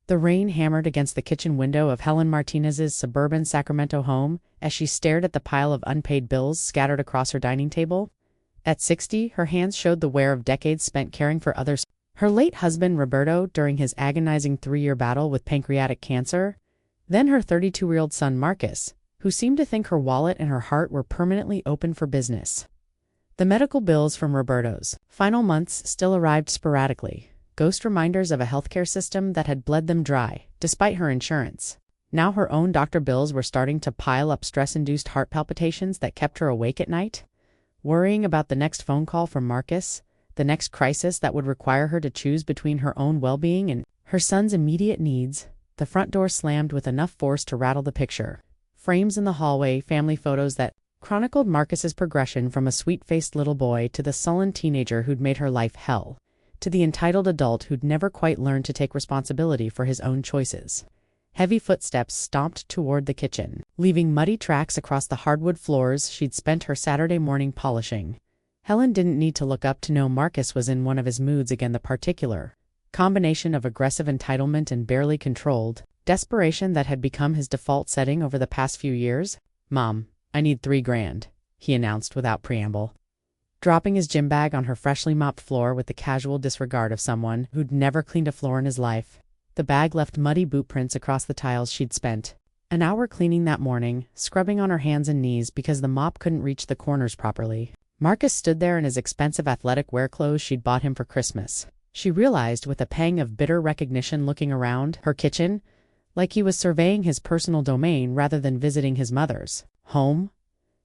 The rain hammered against the kitchen window of Helen Martinez's suburban Sacramento home as she stared at the pile of unpaid bills scattered across her dining table. At 60, her hands showed the wear of decades spent caring for others. Her late husband Roberto during his agonizing 3-year battle with pancreatic cancer, then her 32-year-old son Marcus, who seemed to think her wallet and her heart were permanently open for business. The medical bills from Roberto's final months still arrived sporadically, ghost reminders of a healthcare system that had bled them dry, despite her insurance. Now her own doctor bills were starting to pile up, stress-induced heart palpitations that kept her awake at night, worrying about the next phone call from Marcus, the next crisis that would require her to choose between her own well-being and her son's immediate needs. The front door slammed with enough force to rattle the picture. Frames in the hallway, family photos that chronicled Marcus's progression from a sweet-faced little boy to the sullen teenager who'd made her life hell, to the entitled adult who'd never quite learned to take responsibility for his own choices. Heavy footsteps stomped toward the kitchen, leaving muddy tracks across the hardwood floors she'd spent her Saturday morning polishing. Helen didn't need to look up to know Marcus was in one of his moods again, the particular combination of aggressive entitlement and barely controlled desperation that had become his default setting over the past few years. "Mom, I need $3,000, he announced without preamble, dropping his gym bag on her freshly mopped floor with the casual disregard of someone who'd never cleaned a floor in his life. The bag left muddy boot prints across the tiles she'd spent an hour cleaning that morning, scrubbing on her hands and knees because the mop couldn't reach the corners properly. Marcus stood there in his expensive athletic wear clothes she'd bought him for Christmas. She realized with a pang of bitter recognition, looking around her kitchen, like he was surveying his personal domain rather than visiting his mother's home.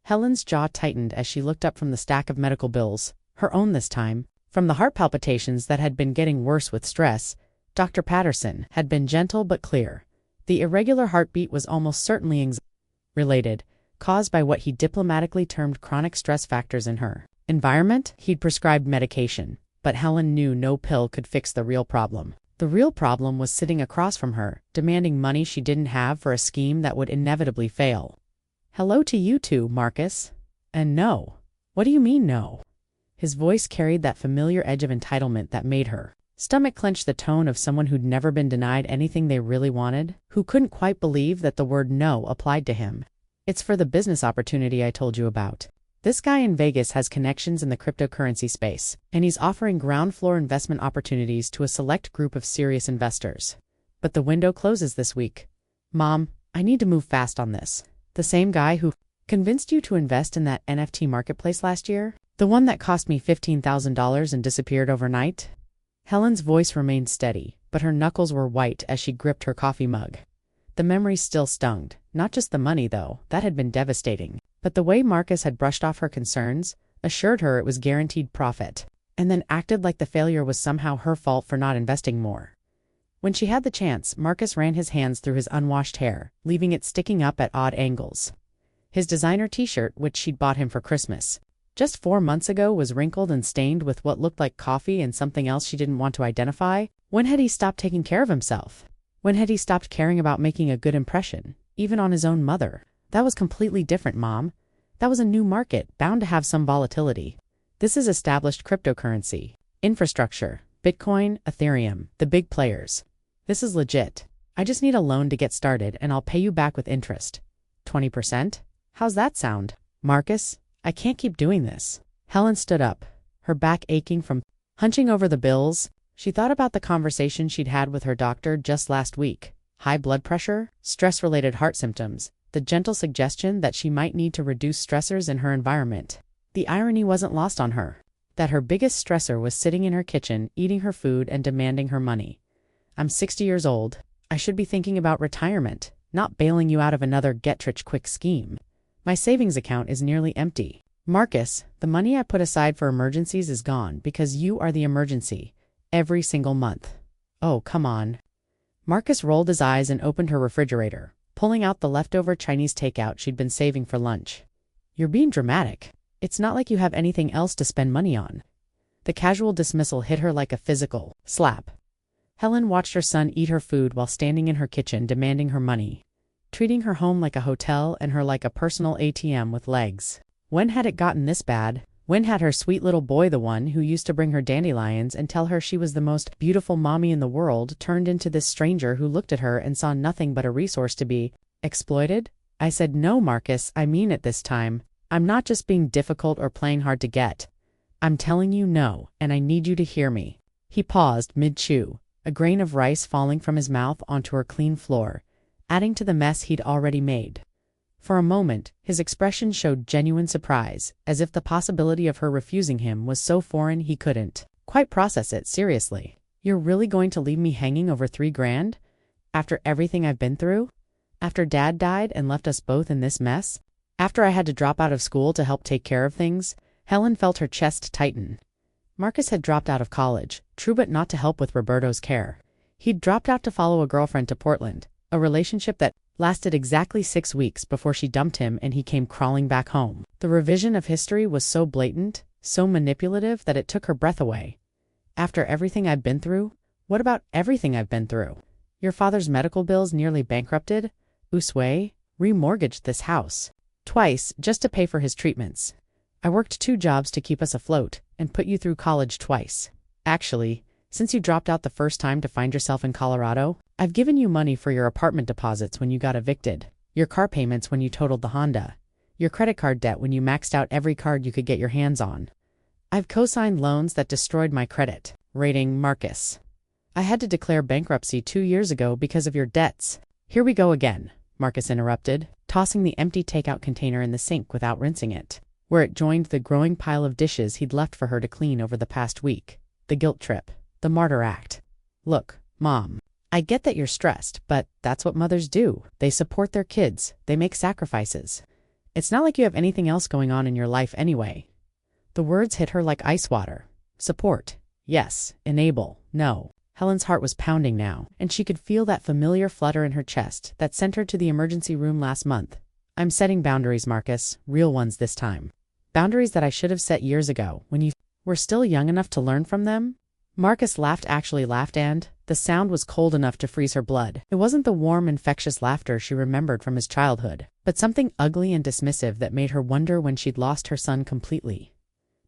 Helen's jaw tightened as she looked up from the stack of medical bills, her own this time. From the heart palpitations that had been getting worse with stress, Dr. Patterson had been gentle but clear. The irregular heartbeat was almost certainly anxiety-related, caused by what he diplomatically termed chronic stress factors in her environment. He'd prescribed medication, but Helen knew no pill could fix the real problem. The real problem was sitting across from her, demanding money she didn't have for a scheme that would inevitably fail. "Hello to you too, Marcus." "And no." "What do you mean no?" His voice carried that familiar edge of entitlement that made her stomach clench, the tone of someone who'd never been denied anything they really wanted, who couldn't quite believe that the word no applied to him. "It's for the business opportunity I told you about. This guy in Vegas has connections in the cryptocurrency space, and he's offering ground floor investment opportunities to a select group of serious investors. But the window closes this week. Mom, I need to move fast on this." "The same guy who convinced you to invest in that NFT marketplace last year? The one that cost me $15,000 and disappeared overnight?" Helen's voice remained steady, but her knuckles were white as she gripped her coffee mug. The memory still stung, not just the money though, that had been devastating, but the way Marcus had brushed off her concerns, assured her it was guaranteed profit, and then acted like the failure was somehow her fault for not investing more. When she had the chance, Marcus ran his hands through his unwashed hair, leaving it sticking up at odd angles. His designer t-shirt, which she'd bought him for Christmas just 4 months ago, was wrinkled and stained with what looked like coffee and something else she didn't want to identify. When had he stopped taking care of himself? When had he stopped caring about making a good impression, even on his own mother? "That was completely different, Mom. That was a new market, bound to have some volatility. This is established cryptocurrency. Infrastructure. Bitcoin, Ethereum, the big players. This is legit. I just need a loan to get started and I'll pay you back with interest. 20%? How's that sound?" "Marcus, I can't keep doing this." Helen stood up, her back aching from hunching over the bills. She thought about the conversation she'd had with her doctor just last week. High blood pressure, stress-related heart symptoms, the gentle suggestion that she might need to reduce stressors in her environment. The irony wasn't lost on her, that her biggest stressor was sitting in her kitchen, eating her food and demanding her money. "I'm 60 years old. I should be thinking about retirement, not bailing you out of another get-rich-quick scheme. My savings account is nearly empty. Marcus, the money I put aside for emergencies is gone because you are the emergency, every single month." "Oh, come on." Marcus rolled his eyes and opened her refrigerator, pulling out the leftover Chinese takeout she'd been saving for lunch. "You're being dramatic. It's not like you have anything else to spend money on." The casual dismissal hit her like a physical slap. Helen watched her son eat her food while standing in her kitchen demanding her money, treating her home like a hotel and her like a personal ATM with legs. When had it gotten this bad? When had her sweet little boy, the one who used to bring her dandelions and tell her she was the most beautiful mommy in the world, turned into this stranger who looked at her and saw nothing but a resource to be exploited? I said, no, Marcus, I mean it this time. I'm not just being difficult or playing hard to get. I'm telling you no, and I need you to hear me. He paused mid-chew, a grain of rice falling from his mouth onto her clean floor, adding to the mess he'd already made. For a moment, his expression showed genuine surprise, as if the possibility of her refusing him was so foreign he couldn't quite process it. Seriously, you're really going to leave me hanging over $3,000? After everything I've been through? After Dad died and left us both in this mess? After I had to drop out of school to help take care of things? Helen felt her chest tighten. Marcus had dropped out of college, true, but not to help with Roberto's care. He'd dropped out to follow a girlfriend to Portland, a relationship that lasted exactly 6 weeks before she dumped him and he came crawling back home. The revision of history was so blatant, so manipulative, that it took her breath away. After everything I've been through? What about everything I've been through? Your father's medical bills nearly bankrupted? Uswe remortgaged this house twice just to pay for his treatments. I worked 2 jobs to keep us afloat and put you through college twice. Actually, since you dropped out the first time to find yourself in Colorado, I've given you money for your apartment deposits when you got evicted, your car payments when you totaled the Honda, your credit card debt when you maxed out every card you could get your hands on. I've co-signed loans that destroyed my credit rating, Marcus. I had to declare bankruptcy 2 years ago because of your debts. Here we go again, Marcus interrupted, tossing the empty takeout container in the sink without rinsing it, where it joined the growing pile of dishes he'd left for her to clean over the past week. The guilt trip. The martyr act. Look, Mom, I get that you're stressed, but that's what mothers do. They support their kids. They make sacrifices. It's not like you have anything else going on in your life anyway. The words hit her like ice water. Support. Yes. Enable. No. Helen's heart was pounding now, and she could feel that familiar flutter in her chest that sent her to the emergency room last month. I'm setting boundaries, Marcus. Real ones this time. Boundaries that I should have set years ago, when you were still young enough to learn from them. Marcus actually laughed, and the sound was cold enough to freeze her blood. It wasn't the warm, infectious laughter she remembered from his childhood, but something ugly and dismissive that made her wonder when she'd lost her son completely.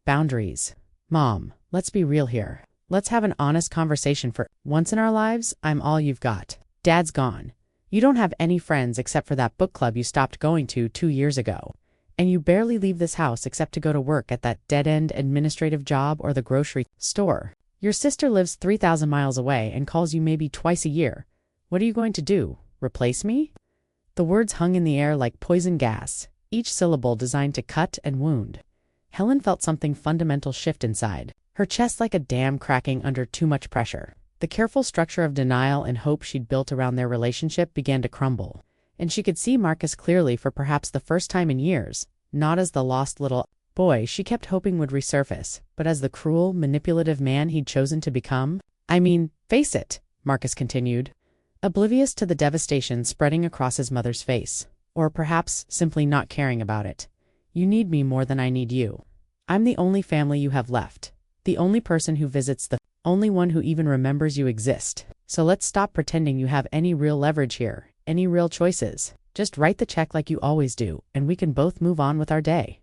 Boundaries. Mom, let's be real here. Let's have an honest conversation. For once in our lives, I'm all you've got. Dad's gone. You don't have any friends except for that book club you stopped going to 2 years ago. And you barely leave this house except to go to work at that dead-end administrative job or the grocery store. Your sister lives 3,000 miles away and calls you maybe twice a year. What are you going to do? Replace me? The words hung in the air like poison gas, each syllable designed to cut and wound. Helen felt something fundamental shift inside, her chest like a dam cracking under too much pressure. The careful structure of denial and hope she'd built around their relationship began to crumble, and she could see Marcus clearly for perhaps the first time in years, not as the lost little boy she kept hoping would resurface, but as the cruel, manipulative man he'd chosen to become. I mean, face it, Marcus continued, oblivious to the devastation spreading across his mother's face, or perhaps simply not caring about it. You need me more than I need you. I'm the only family you have left, the only person who visits, the only one who even remembers you exist. So let's stop pretending you have any real leverage here, any real choices. Just write the check like you always do, and we can both move on with our day.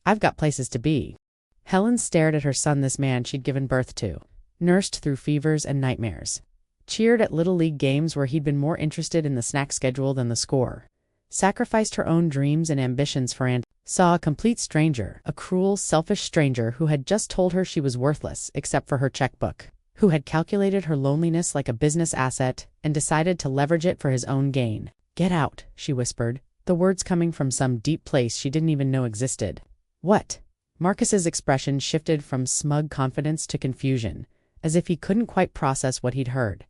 I've got places to be. Helen stared at her son, this man she'd given birth to, nursed through fevers and nightmares, cheered at Little League games where he'd been more interested in the snack schedule than the score, sacrificed her own dreams and ambitions for and saw a complete stranger, a cruel, selfish stranger who had just told her she was worthless except for her checkbook, who had calculated her loneliness like a business asset and decided to leverage it for his own gain. Get out, she whispered, the words coming from some deep place she didn't even know existed. What? Marcus's expression shifted from smug confidence to confusion, as if he couldn't quite process what he'd heard.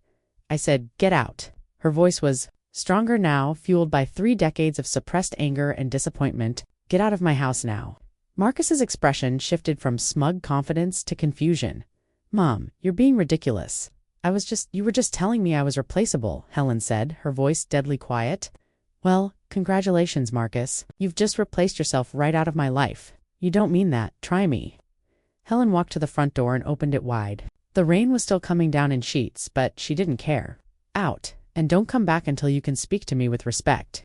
I said, get out. Her voice was stronger now, fueled by 3 decades of suppressed anger and disappointment. Get out of my house now. Marcus's expression shifted from smug confidence to confusion. Mom, you're being ridiculous. You were just telling me I was replaceable, Helen said, her voice deadly quiet. Well, congratulations, Marcus. You've just replaced yourself right out of my life. You don't mean that. Try me. Helen walked to the front door and opened it wide. The rain was still coming down in sheets, but she didn't care. Out, and don't come back until you can speak to me with respect.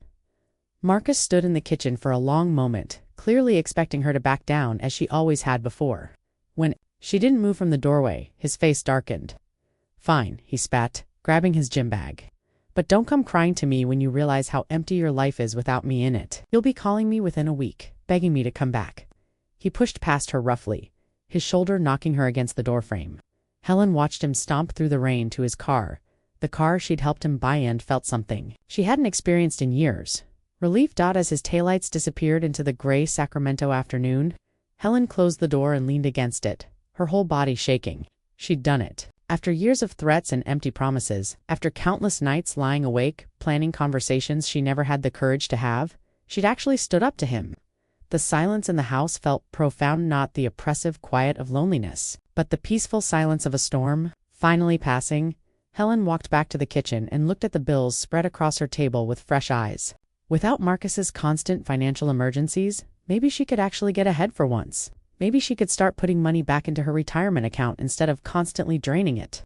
Marcus stood in the kitchen for a long moment, clearly expecting her to back down as she always had before. When she didn't move from the doorway, his face darkened. "Fine," he spat, grabbing his gym bag. "But don't come crying to me when you realize how empty your life is without me in it. You'll be calling me within a week, begging me to come back." He pushed past her roughly, his shoulder knocking her against the doorframe. Helen watched him stomp through the rain to his car, the car she'd helped him buy, and felt something she hadn't experienced in years. Relief. As his taillights disappeared into the gray Sacramento afternoon, Helen closed the door and leaned against it, her whole body shaking. She'd done it. After years of threats and empty promises, after countless nights lying awake, planning conversations she never had the courage to have, she'd actually stood up to him. The silence in the house felt profound, not the oppressive quiet of loneliness, but the peaceful silence of a storm. Finally passing, Helen walked back to the kitchen and looked at the bills spread across her table with fresh eyes. Without Marcus's constant financial emergencies, maybe she could actually get ahead for once. Maybe she could start putting money back into her retirement account instead of constantly draining it.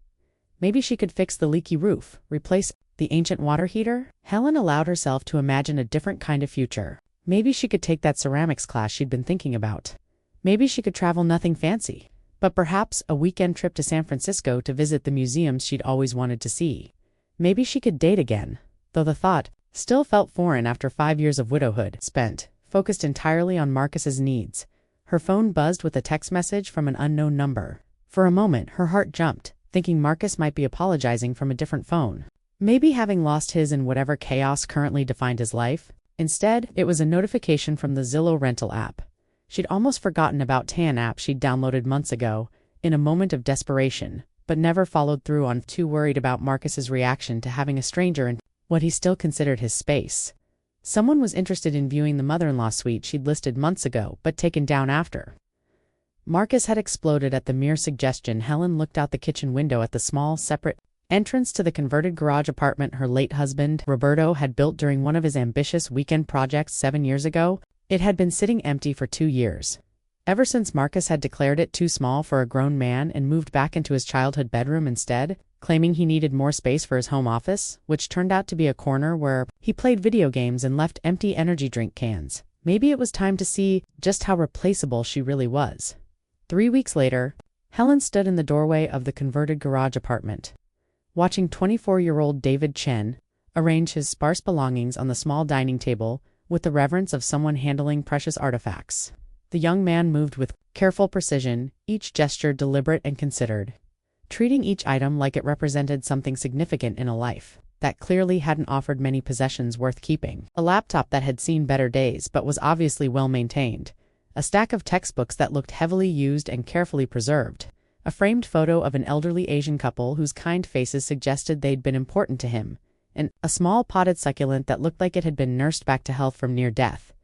Maybe she could fix the leaky roof, replace the ancient water heater. Helen allowed herself to imagine a different kind of future. Maybe she could take that ceramics class she'd been thinking about. Maybe she could travel, nothing fancy, but perhaps a weekend trip to San Francisco to visit the museums she'd always wanted to see. Maybe she could date again, though the thought still felt foreign after 5 years of widowhood spent, focused entirely on Marcus's needs. Her phone buzzed with a text message from an unknown number. For a moment, her heart jumped, thinking Marcus might be apologizing from a different phone. Maybe having lost his in whatever chaos currently defined his life. Instead, it was a notification from the Zillow rental app. She'd almost forgotten about Tan app she'd downloaded months ago, in a moment of desperation, but never followed through on, too worried about Marcus's reaction to having a stranger in what he still considered his space. Someone was interested in viewing the mother-in-law suite she'd listed months ago, but taken down after. Marcus had exploded at the mere suggestion. Helen looked out the kitchen window at the small, separate entrance to the converted garage apartment her late husband, Roberto, had built during one of his ambitious weekend projects 7 years ago. It had been sitting empty for 2 years. Ever since Marcus had declared it too small for a grown man and moved back into his childhood bedroom instead, claiming he needed more space for his home office, which turned out to be a corner where he played video games and left empty energy drink cans. Maybe it was time to see just how replaceable she really was. 3 weeks later, Helen stood in the doorway of the converted garage apartment, watching 24-year-old David Chen arrange his sparse belongings on the small dining table with the reverence of someone handling precious artifacts. The young man moved with careful precision, each gesture deliberate and considered, treating each item like it represented something significant in a life that clearly hadn't offered many possessions worth keeping. A laptop that had seen better days but was obviously well maintained, a stack of textbooks that looked heavily used and carefully preserved, a framed photo of an elderly Asian couple whose kind faces suggested they'd been important to him, and a small potted succulent that looked like it had been nursed back to health from near death.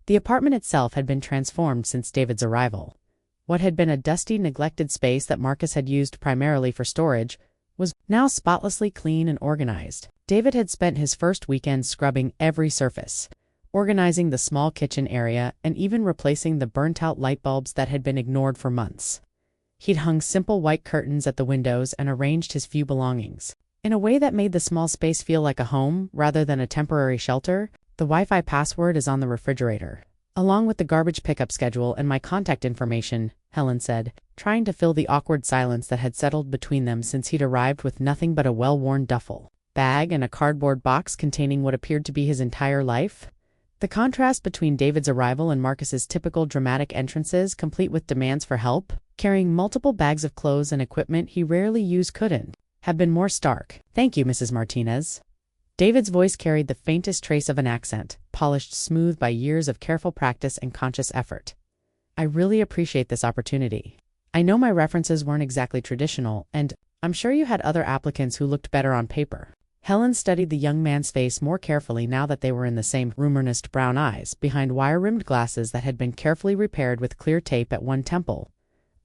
The apartment itself had been transformed since David's arrival. What had been a dusty, neglected space that Marcus had used primarily for storage was now spotlessly clean and organized. David had spent his first weekend scrubbing every surface, organizing the small kitchen area, and even replacing the burnt-out light bulbs that had been ignored for months. He'd hung simple white curtains at the windows and arranged his few belongings in a way that made the small space feel like a home rather than a temporary shelter. "The Wi-Fi password is on the refrigerator, along with the garbage pickup schedule and my contact information," Helen said, trying to fill the awkward silence that had settled between them since he'd arrived with nothing but a well-worn duffel bag and a cardboard box containing what appeared to be his entire life. The contrast between David's arrival and Marcus's typical dramatic entrances, complete with demands for help, carrying multiple bags of clothes and equipment he rarely used, couldn't have been more stark. "Thank you, Mrs. Martinez." David's voice carried the faintest trace of an accent, polished smooth by years of careful practice and conscious effort. "I really appreciate this opportunity. I know my references weren't exactly traditional, and I'm sure you had other applicants who looked better on paper." Helen studied the young man's face more carefully now that they were in the same earnest brown eyes behind wire-rimmed glasses that had been carefully repaired with clear tape at one temple,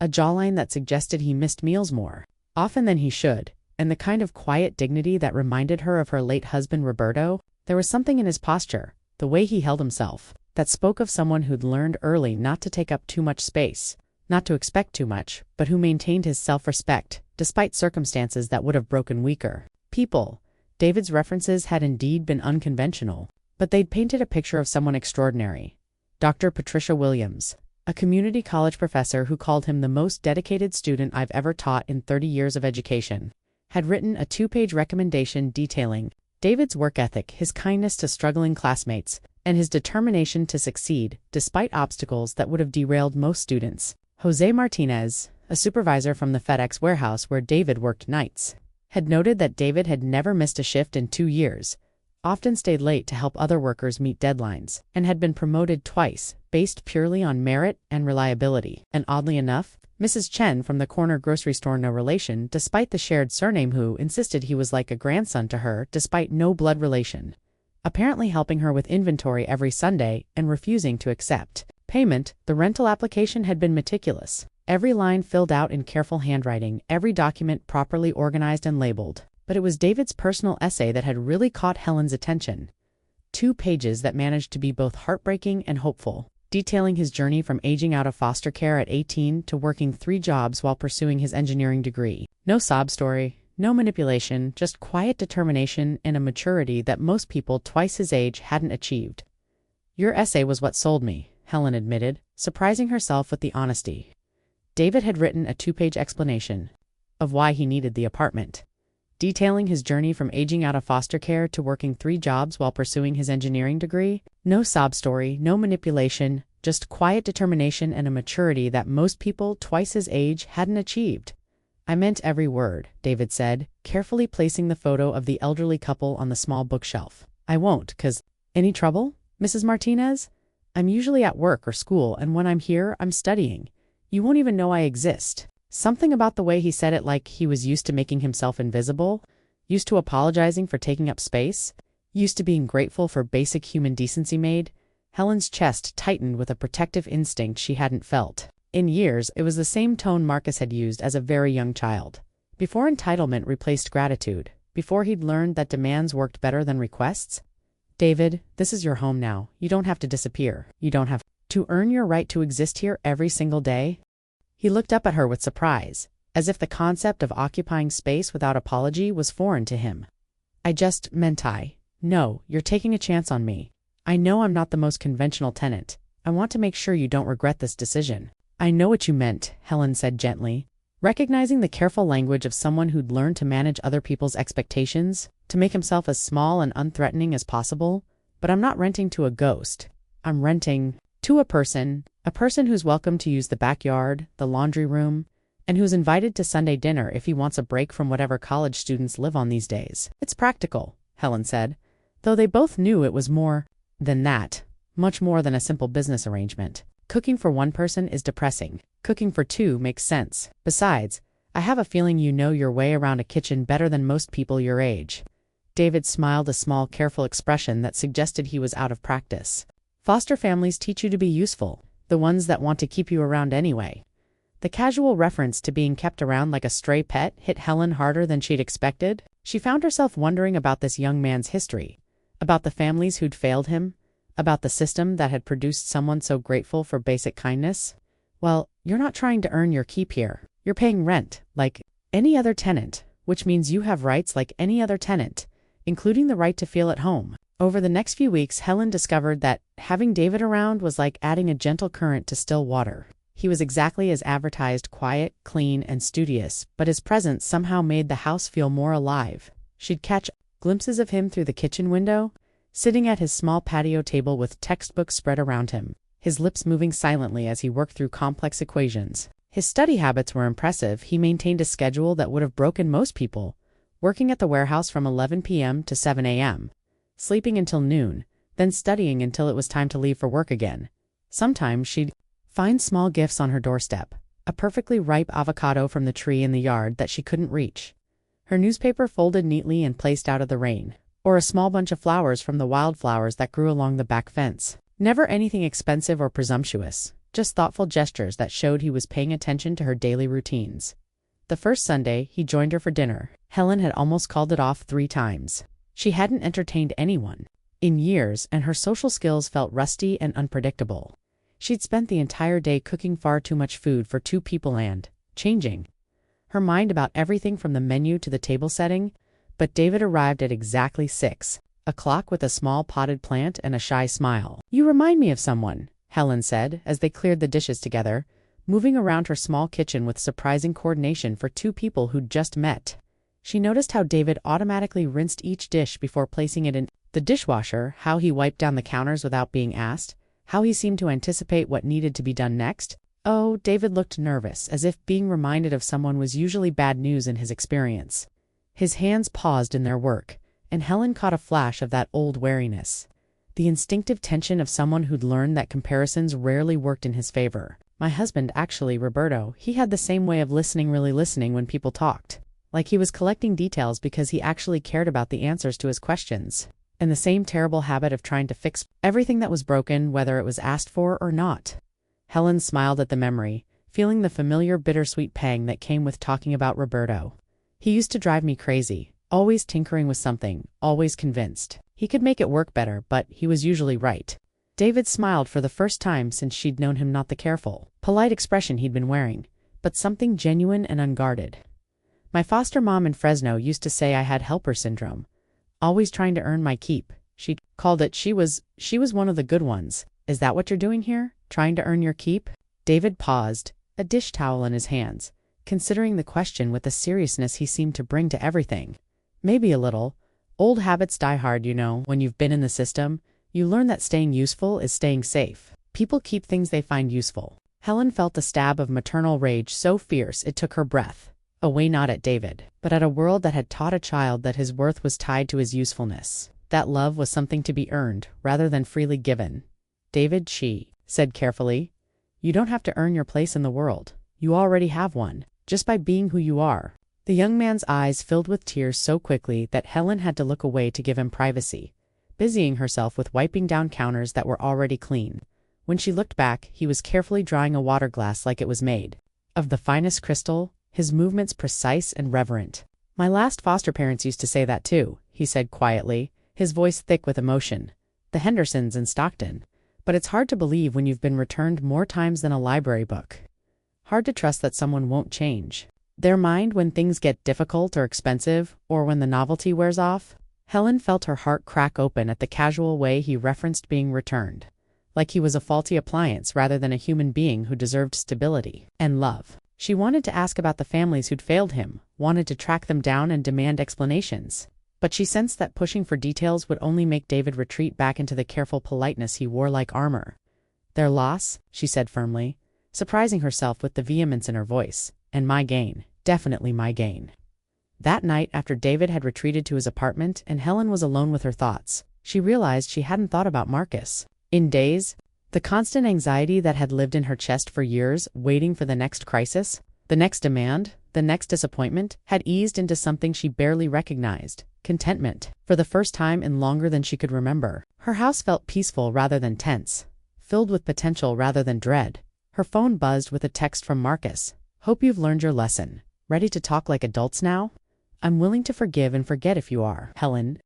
a jawline that suggested he missed meals more often than he should, and the kind of quiet dignity that reminded her of her late husband Roberto. There was something in his posture, the way he held himself, that spoke of someone who'd learned early not to take up too much space, not to expect too much, but who maintained his self-respect, despite circumstances that would have broken weaker people. David's references had indeed been unconventional, but they'd painted a picture of someone extraordinary. Dr. Patricia Williams, a community college professor who called him the most dedicated student I've ever taught in 30 years of education, had written a 2-page recommendation detailing David's work ethic, his kindness to struggling classmates, and his determination to succeed despite obstacles that would have derailed most students. Jose Martinez, a supervisor from the FedEx warehouse where David worked nights, had noted that David had never missed a shift in 2 years, often stayed late to help other workers meet deadlines, and had been promoted twice, based purely on merit and reliability. And oddly enough, Mrs. Chen from the corner grocery store, no relation, despite the shared surname, who insisted he was like a grandson to her despite no blood relation, apparently helping her with inventory every Sunday and refusing to accept payment. The rental application had been meticulous, every line filled out in careful handwriting, every document properly organized and labeled. But it was David's personal essay that had really caught Helen's attention. 2 pages that managed to be both heartbreaking and hopeful, detailing his journey from aging out of foster care at 18 to working 3 jobs while pursuing his engineering degree. No sob story, no manipulation, just quiet determination and a maturity that most people twice his age hadn't achieved. Your essay was what sold me, Helen admitted, surprising herself with the honesty. David had written a 2-page explanation of why he needed the apartment, detailing his journey from aging out of foster care to working 3 jobs while pursuing his engineering degree. No sob story, no manipulation, just quiet determination and a maturity that most people twice his age hadn't achieved. I meant every word, David said, carefully placing the photo of the elderly couple on the small bookshelf. I won't, 'cause any trouble, Mrs. Martinez? I'm usually at work or school, and when I'm here, I'm studying. You won't even know I exist. Something about the way he said it, like he was used to making himself invisible, used to apologizing for taking up space, used to being grateful for basic human decency made. Helen's chest tightened with a protective instinct she hadn't felt in years. It was the same tone Marcus had used as a very young child, before entitlement replaced gratitude, before he'd learned that demands worked better than requests. David, this is your home now. You don't have to disappear. You don't have to earn your right to exist here every single day. He looked up at her with surprise, as if the concept of occupying space without apology was foreign to him. I just meant no, you're taking a chance on me. I know I'm not the most conventional tenant. I want to make sure you don't regret this decision. I know what you meant, Helen said gently, recognizing the careful language of someone who'd learned to manage other people's expectations, to make himself as small and unthreatening as possible. But I'm not renting to a ghost. I'm renting to a person who's welcome to use the backyard, the laundry room, and who's invited to Sunday dinner if he wants a break from whatever college students live on these days. It's practical, Helen said, though they both knew it was more than that, much more than a simple business arrangement. Cooking for one person is depressing. Cooking for 2 makes sense. Besides, I have a feeling you know your way around a kitchen better than most people your age. David smiled, a small, careful expression that suggested he was out of practice. Foster families teach you to be useful, the ones that want to keep you around anyway. The casual reference to being kept around like a stray pet hit Helen harder than she'd expected. She found herself wondering about this young man's history, about the families who'd failed him, about the system that had produced someone so grateful for basic kindness. Well, you're not trying to earn your keep here. You're paying rent, like any other tenant, which means you have rights like any other tenant, including the right to feel at home. Over the next few weeks, Helen discovered that having David around was like adding a gentle current to still water. He was exactly as advertised, quiet, clean, and studious, but his presence somehow made the house feel more alive. She'd catch glimpses of him through the kitchen window, sitting at his small patio table with textbooks spread around him, his lips moving silently as he worked through complex equations. His study habits were impressive. He maintained a schedule that would have broken most people, working at the warehouse from 11 p.m. to 7 a.m., sleeping until noon, then studying until it was time to leave for work again. Sometimes she'd find small gifts on her doorstep, a perfectly ripe avocado from the tree in the yard that she couldn't reach, her newspaper folded neatly and placed out of the rain, or a small bunch of flowers from the wildflowers that grew along the back fence. Never anything expensive or presumptuous, just thoughtful gestures that showed he was paying attention to her daily routines. The first Sunday, he joined her for dinner. Helen had almost called it off 3 times. She hadn't entertained anyone in years, and her social skills felt rusty and unpredictable. She'd spent the entire day cooking far too much food for 2 people and changing her mind about everything from the menu to the table setting. But David arrived at exactly 6 o'clock with a small potted plant and a shy smile. You remind me of someone, Helen said, as they cleared the dishes together, moving around her small kitchen with surprising coordination for two people who'd just met. She noticed how David automatically rinsed each dish before placing it in the dishwasher, how he wiped down the counters without being asked, how he seemed to anticipate what needed to be done next. Oh, David looked nervous, as if being reminded of someone was usually bad news in his experience. His hands paused in their work, and Helen caught a flash of that old wariness. The instinctive tension of someone who'd learned that comparisons rarely worked in his favor. My husband, actually, Roberto, he had the same way of really listening when people talked. Like he was collecting details because he actually cared about the answers to his questions. And the same terrible habit of trying to fix everything that was broken, whether it was asked for or not. Helen smiled at the memory, feeling the familiar bittersweet pang that came with talking about Roberto. He used to drive me crazy, always tinkering with something, always convinced he could make it work better, but he was usually right. David smiled for the first time since she'd known him, not the careful, polite expression he'd been wearing, but something genuine and unguarded. My foster mom in Fresno used to say I had helper syndrome. Always trying to earn my keep. She called it she was one of the good ones. Is that what you're doing here? Trying to earn your keep? David paused, a dish towel in his hands, considering the question with the seriousness he seemed to bring to everything. Maybe a little. Old habits die hard, you know. When you've been in the system, you learn that staying useful is staying safe. People keep things they find useful. Helen felt a stab of maternal rage so fierce it took her breath away, not at David, but at a world that had taught a child that his worth was tied to his usefulness, that love was something to be earned rather than freely given. David, she said carefully, you don't have to earn your place in the world. You already have one, just by being who you are. The young man's eyes filled with tears so quickly that Helen had to look away to give him privacy, busying herself with wiping down counters that were already clean. When she looked back, he was carefully drying a water glass like it was made of the finest crystal, his movements precise and reverent. My last foster parents used to say that too, he said quietly, his voice thick with emotion. The Hendersons in Stockton. But it's hard to believe when you've been returned more times than a library book. Hard to trust that someone won't change their mind when things get difficult or expensive, or when the novelty wears off. Helen felt her heart crack open at the casual way he referenced being returned, like he was a faulty appliance rather than a human being who deserved stability and love. She wanted to ask about the families who'd failed him, wanted to track them down and demand explanations. But she sensed that pushing for details would only make David retreat back into the careful politeness he wore like armor. Their loss, she said firmly, surprising herself with the vehemence in her voice, and my gain, definitely my gain. That night, after David had retreated to his apartment and Helen was alone with her thoughts, she realized she hadn't thought about Marcus in days. The constant anxiety that had lived in her chest for years, waiting for the next crisis, the next demand, the next disappointment, had eased into something she barely recognized: contentment. For the first time in longer than she could remember, her house felt peaceful rather than tense, filled with potential rather than dread. Her phone buzzed with a text from Marcus. Hope you've learned your lesson. Ready to talk like adults now? I'm willing to forgive and forget if you are. Helen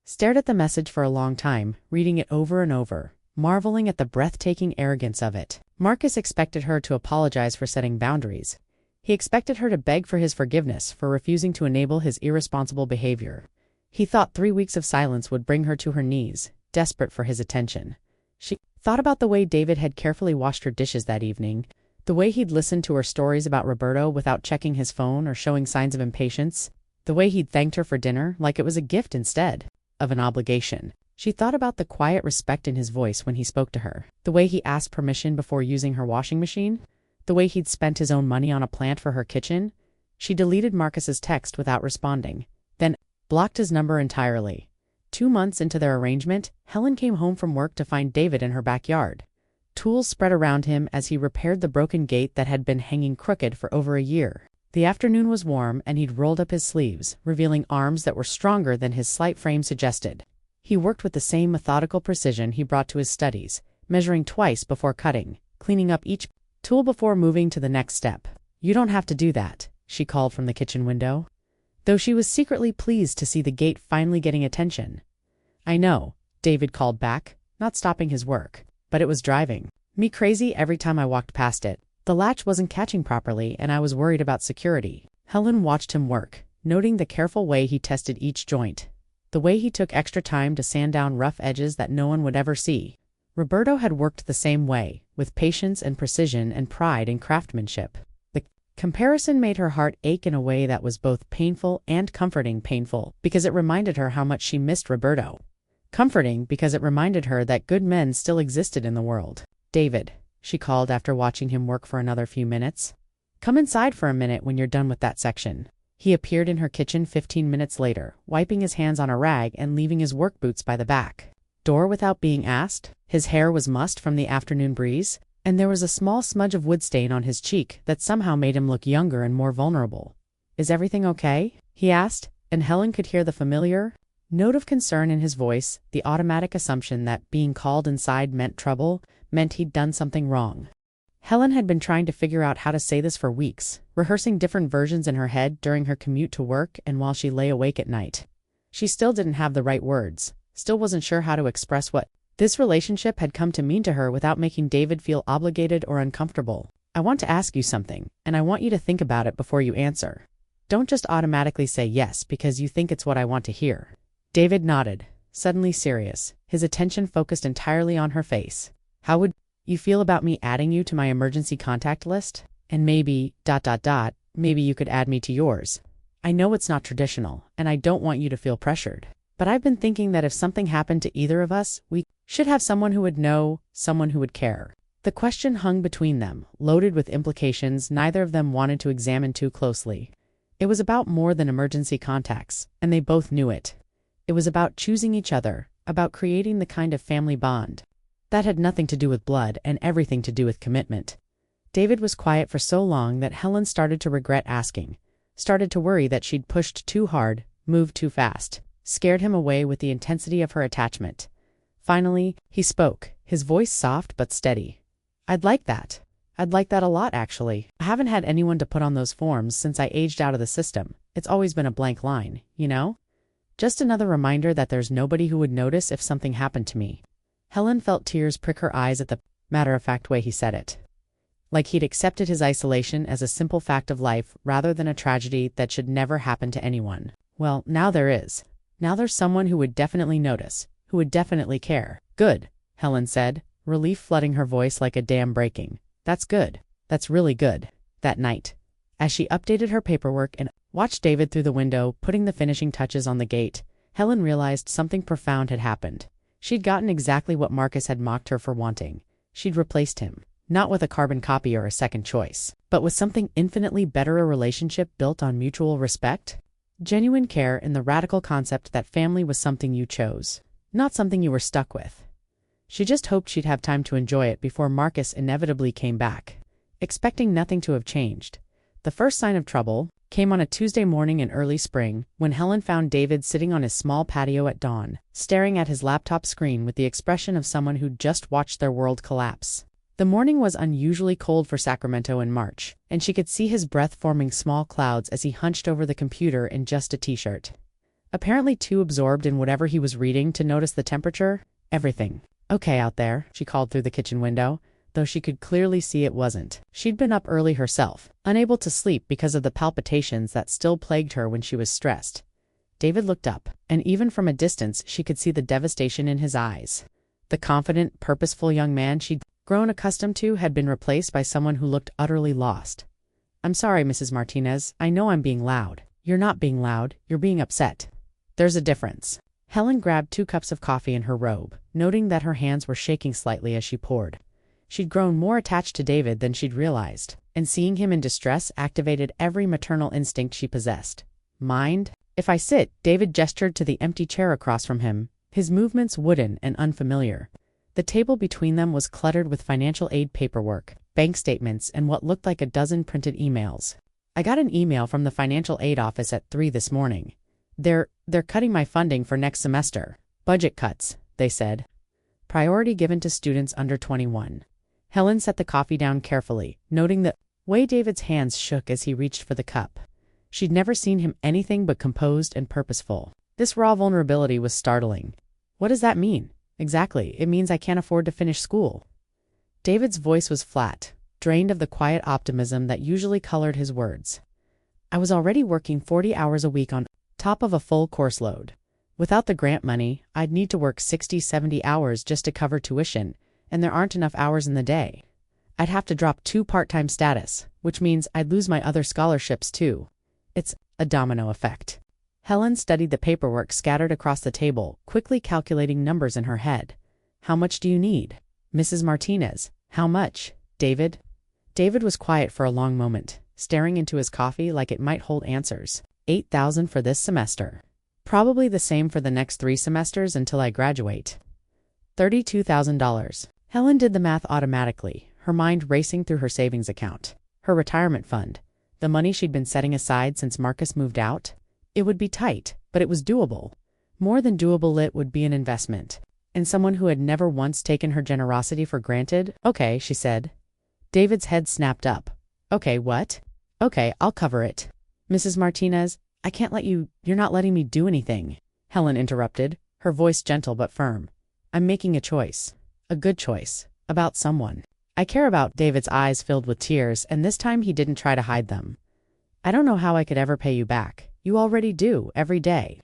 stared at the message for a long time, reading it over and over, marveling at the breathtaking arrogance of it. Marcus expected her to apologize for setting boundaries. He expected her to beg for his forgiveness for refusing to enable his irresponsible behavior. He thought 3 weeks of silence would bring her to her knees, desperate for his attention. She thought about the way David had carefully washed her dishes that evening, the way he'd listened to her stories about Roberto without checking his phone or showing signs of impatience, the way he'd thanked her for dinner like it was a gift instead of an obligation. She thought about the quiet respect in his voice when he spoke to her, the way he asked permission before using her washing machine, the way he'd spent his own money on a plant for her kitchen. She deleted Marcus's text without responding, then blocked his number entirely. 2 months into their arrangement, Helen came home from work to find David in her backyard. Tools spread around him as he repaired the broken gate that had been hanging crooked for over a year. The afternoon was warm and he'd rolled up his sleeves, revealing arms that were stronger than his slight frame suggested. He worked with the same methodical precision he brought to his studies, measuring twice before cutting, cleaning up each tool before moving to the next step. You don't have to do that, she called from the kitchen window, though she was secretly pleased to see the gate finally getting attention. I know, David called back, not stopping his work, but it was driving me crazy every time I walked past it. The latch wasn't catching properly and I was worried about security. Helen watched him work, noting the careful way he tested each joint, the way he took extra time to sand down rough edges that no one would ever see. Roberto had worked the same way, with patience and precision and pride in craftsmanship. The comparison made her heart ache in a way that was both painful and comforting. Painful, because it reminded her how much she missed Roberto. Comforting, because it reminded her that good men still existed in the world. "David," she called after watching him work for another few minutes. "Come inside for a minute when you're done with that section." He appeared in her kitchen 15 minutes later, wiping his hands on a rag and leaving his work boots by the back door without being asked. His hair was mussed from the afternoon breeze, and there was a small smudge of wood stain on his cheek that somehow made him look younger and more vulnerable. "Is everything okay?" he asked, and Helen could hear the familiar note of concern in his voice, the automatic assumption that being called inside meant trouble, meant he'd done something wrong. Helen had been trying to figure out how to say this for weeks, rehearsing different versions in her head during her commute to work and while she lay awake at night. She still didn't have the right words, still wasn't sure how to express what this relationship had come to mean to her without making David feel obligated or uncomfortable. "I want to ask you something, and I want you to think about it before you answer. Don't just automatically say yes because you think it's what I want to hear." David nodded, suddenly serious, his attention focused entirely on her face. "How would you feel about me adding you to my emergency contact list? And maybe, maybe you could add me to yours. I know it's not traditional, and I don't want you to feel pressured. But I've been thinking that if something happened to either of us, we should have someone who would know, someone who would care." The question hung between them, loaded with implications neither of them wanted to examine too closely. It was about more than emergency contacts, and they both knew it. It was about choosing each other, about creating the kind of family bond that had nothing to do with blood and everything to do with commitment. David was quiet for so long that Helen started to regret asking, started to worry that she'd pushed too hard, moved too fast, scared him away with the intensity of her attachment. Finally, he spoke, his voice soft but steady. I'd like that a lot, actually. I haven't had anyone to put on those forms since I aged out of the system. It's always been a blank line, you know? Just another reminder that there's nobody who would notice if something happened to me." Helen felt tears prick her eyes at the matter-of-fact way he said it. Like he'd accepted his isolation as a simple fact of life rather than a tragedy that should never happen to anyone. Well, now there is. Now there's someone who would definitely notice, who would definitely care. "Good," Helen said, relief flooding her voice like a dam breaking. "That's good. That's really good." That night, as she updated her paperwork and watched David through the window, putting the finishing touches on the gate, Helen realized something profound had happened. She'd gotten exactly what Marcus had mocked her for wanting. She'd replaced him, not with a carbon copy or a second choice, but with something infinitely better, a relationship built on mutual respect, genuine care, and the radical concept that family was something you chose, not something you were stuck with. She just hoped she'd have time to enjoy it before Marcus inevitably came back, expecting nothing to have changed. The first sign of trouble came on a Tuesday morning in early spring, when Helen found David sitting on his small patio at dawn, staring at his laptop screen with the expression of someone who'd just watched their world collapse. The morning was unusually cold for Sacramento in March, and she could see his breath forming small clouds as he hunched over the computer in just a t-shirt. Apparently too absorbed in whatever he was reading to notice the temperature. "Everything okay out there?" she called through the kitchen window, though she could clearly see it wasn't. She'd been up early herself, unable to sleep because of the palpitations that still plagued her when she was stressed. David looked up, and even from a distance she could see the devastation in his eyes. The confident, purposeful young man she'd grown accustomed to had been replaced by someone who looked utterly lost. "I'm sorry, Mrs. Martinez. I know I'm being loud." "You're not being loud. You're being upset. There's a difference." Helen grabbed 2 cups of coffee in her robe, noting that her hands were shaking slightly as she poured. She'd grown more attached to David than she'd realized, and seeing him in distress activated every maternal instinct she possessed. "Mind if I sit?" David gestured to the empty chair across from him, his movements wooden and unfamiliar. The table between them was cluttered with financial aid paperwork, bank statements, and what looked like a dozen printed emails. "I got an email from the financial aid office at 3 this morning. They're cutting my funding for next semester. Budget cuts, they said. Priority given to students under 21. Helen set the coffee down carefully, noting the way David's hands shook as he reached for the cup. She'd never seen him anything but composed and purposeful. This raw vulnerability was startling. "What does that mean?" "Exactly, it means I can't afford to finish school." David's voice was flat, drained of the quiet optimism that usually colored his words. "I was already working 40 hours a week on top of a full course load. Without the grant money, I'd need to work 60, 70 hours just to cover tuition, and there aren't enough hours in the day. I'd have to drop 2 part-time status, which means I'd lose my other scholarships too. It's a domino effect. Helen studied the paperwork scattered across the table, quickly calculating numbers in her head. How much do you need? Mrs. Martinez, how much? David? David was quiet for a long moment, staring into his coffee like it might hold answers. $8,000 for this semester. Probably the same for the next 3 semesters until I graduate. $32,000. Helen did the math automatically, her mind racing through her savings account, her retirement fund, the money she'd been setting aside since Marcus moved out. It would be tight, but it was doable. More than doable, it would be an investment. And someone who had never once taken her generosity for granted. Okay, she said. David's head snapped up. Okay, what? Okay, I'll cover it. Mrs. Martinez, I can't let you, you're not letting me do anything. Helen interrupted, her voice gentle but firm. I'm making a choice. A good choice. About someone I care about. David's eyes filled with tears, and this time he didn't try to hide them. I don't know how I could ever pay you back. You already do, every day.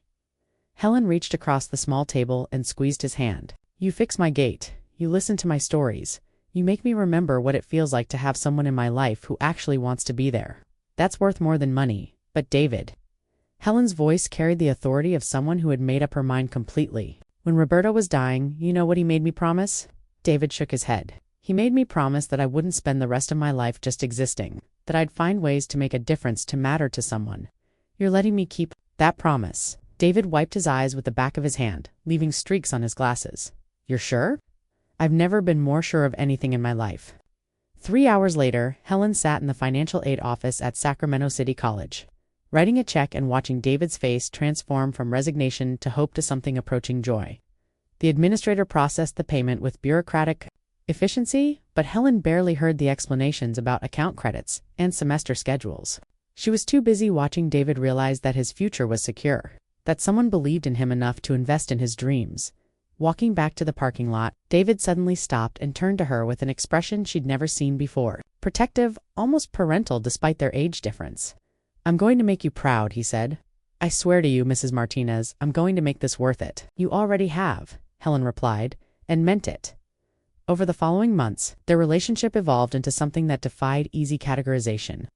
Helen reached across the small table and squeezed his hand. You fix my gate. You listen to my stories. You make me remember what it feels like to have someone in my life who actually wants to be there. That's worth more than money. But David. Helen's voice carried the authority of someone who had made up her mind completely. When Roberto was dying, you know what he made me promise? David shook his head. He made me promise that I wouldn't spend the rest of my life just existing, that I'd find ways to make a difference, to matter to someone. You're letting me keep that promise. David wiped his eyes with the back of his hand, leaving streaks on his glasses. You're sure? I've never been more sure of anything in my life. 3 hours later, Helen sat in the financial aid office at Sacramento City College, writing a check and watching David's face transform from resignation to hope to something approaching joy. The administrator processed the payment with bureaucratic efficiency, but Helen barely heard the explanations about account credits and semester schedules. She was too busy watching David realize that his future was secure, that someone believed in him enough to invest in his dreams. Walking back to the parking lot, David suddenly stopped and turned to her with an expression she'd never seen before, protective, almost parental despite their age difference. I'm going to make you proud, he said. I swear to you, Mrs. Martinez, I'm going to make this worth it. You already have, Helen replied, and meant it. Over the following months, their relationship evolved into something that defied easy categorization.